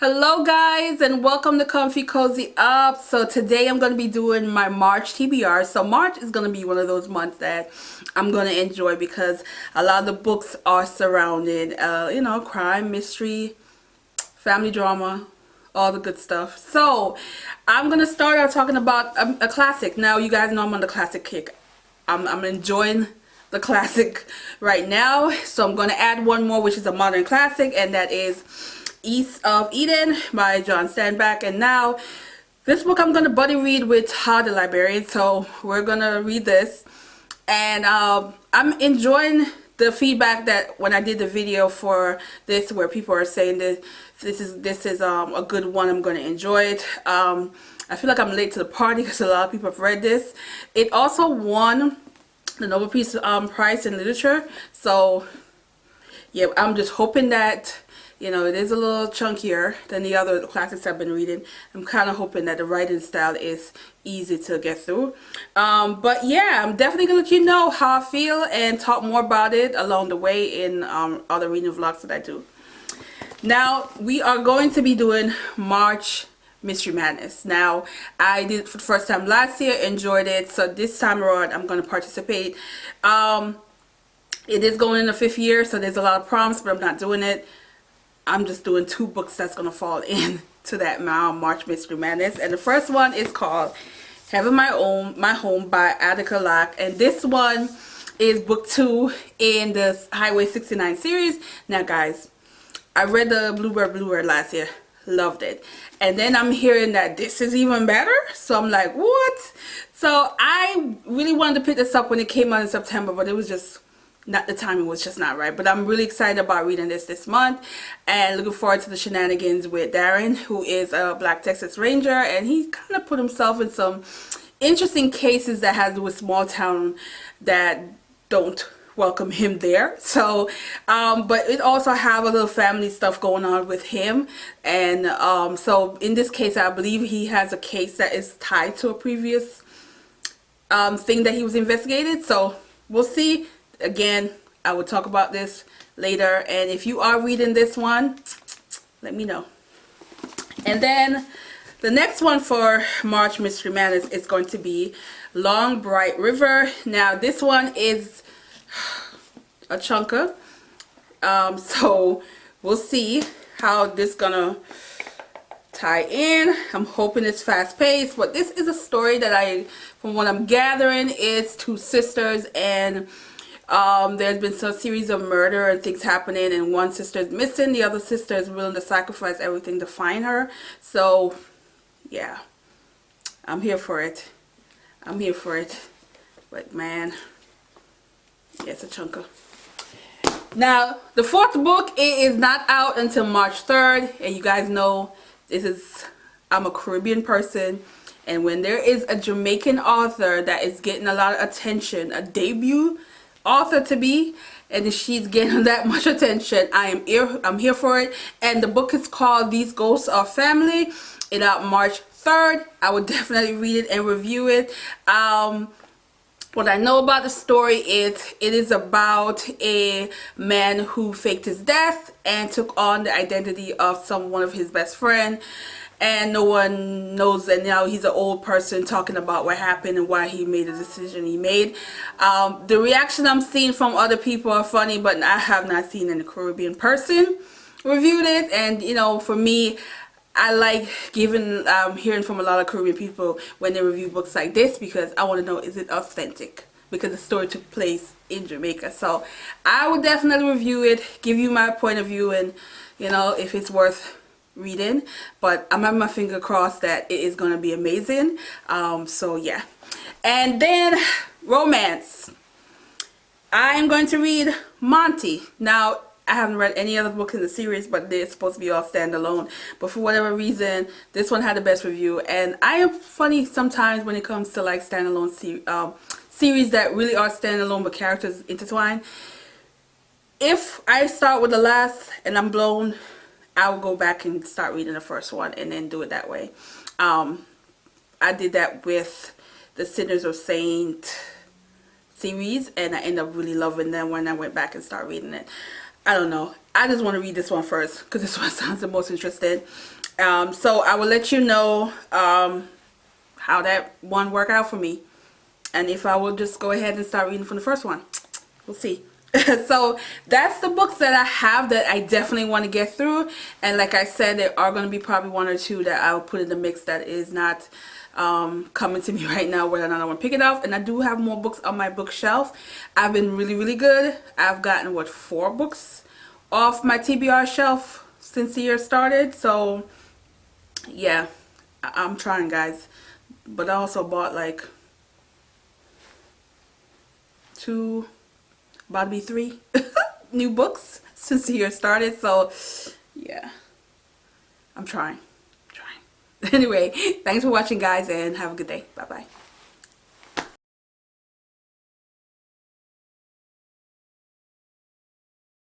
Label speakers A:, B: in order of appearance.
A: Hello guys, and welcome to Comfy Cozy Up. So today I'm going to be doing my March TBR. So March is going to be one of those months that I'm going to enjoy because a lot of the books are surrounded, crime, mystery, family drama, all the good stuff. So I'm going to start out talking about a classic. Now you guys know I'm on the classic kick. I'm enjoying the classic right now. So I'm going to add one more, which is a modern classic, and that is East of Eden by John Steinbeck. And now this book I'm going to buddy read with Todd the librarian, so we're going to read this. And I'm enjoying the feedback that when I did the video for this, where people are saying that this is a good one, I'm going to enjoy it. I feel like I'm late to the party because a lot of people have read this. It also won the Nobel Peace Prize in Literature, so yeah, I'm just hoping that it is a little chunkier than the other classics I've been reading. I'm kind of hoping that the writing style is easy to get through. But yeah, I'm definitely going to let you know how I feel and talk more about it along the way in other reading vlogs that I do. Now, we are going to be doing March Mystery Madness. Now, I did it for the first time last year, enjoyed it. So this time around, I'm going to participate. It is going in the 5th year, so there's a lot of prompts, but I'm not doing it. I'm just doing 2 books that's going to fall into that March Mystery Madness. And the first one is called Having My Home by Attica Locke. And this one is book 2 in the Highway 69 series. Now guys, I read the Bluebird last year. Loved it. And then I'm hearing that this is even better. So I'm like, what? So I really wanted to pick this up when it came out in September, but it was just not, the timing was just not right. But I'm really excited about reading this month and looking forward to the shenanigans with Darren, who is a Black Texas Ranger, and he kind of put himself in some interesting cases that has to do with small town that don't welcome him there. So but it also have a little family stuff going on with him, and so in this case I believe he has a case that is tied to a previous thing that he was investigated. So we'll see. Again, I will talk about this later, and if you are reading this one, let me know. And then the next one for March Mystery Madness is going to be Long Bright River. Now this one is a chunker, so we'll see how this gonna tie in. I'm hoping it's fast paced, but this is a story that from what I'm gathering, is 2 sisters, and there's been some series of murder and things happening, and one sister is missing, the other sister is willing to sacrifice everything to find her. So yeah, I'm here for it. But man, yeah, it's a chunker. Now the 4th book, it is not out until March 3rd, and you guys know I'm a Caribbean person, and when there is a Jamaican author that is getting a lot of attention, a debut author to be, and she's getting that much attention, I'm here for it. And the book is called These Ghosts Are Family. It out March 3rd. I would definitely read it and review it. What I know about the story is it is about a man who faked his death and took on the identity of one of his best friend, and no one knows, and now he's an old person talking about what happened and why he made the decision he made. The reaction I'm seeing from other people are funny, but I have not seen any Caribbean person reviewed it. And for me, I like hearing from a lot of Caribbean people when they review books like this, because I want to know, is it authentic? Because the story took place in Jamaica. So I would definitely review it, give you my point of view, and if it's worth reading. But I'm having my finger crossed that it is going to be amazing. So yeah. And then romance, I'm going to read Monty. Now I haven't read any other books in the series, but they're supposed to be all standalone. But for whatever reason, this one had the best review. And I am funny sometimes when it comes to like standalone series that really are standalone but characters intertwined. If I start with the last and I'm blown, I will go back and start reading the first one and then do it that way. I did that with the Sinners of Saint series, and I ended up really loving them when I went back and started reading it. I don't know. I just want to read this one first because this one sounds the most interesting. So I will let you know how that one worked out for me, and if I will just go ahead and start reading from the first one. We'll see. So that's the books that I have that I definitely want to get through, and like I said, there are going to be probably one or two that I'll put in the mix that is not coming to me right now, whether or not I want to pick it up. And I do have more books on my bookshelf. I've been really good. I've gotten what, 4 books off my TBR shelf since the year started. So yeah, I'm trying, guys. But I also bought like 2, about to be 3 new books since the year started. So yeah, I'm trying. Anyway, thanks for watching, guys, and have a good day. Bye bye.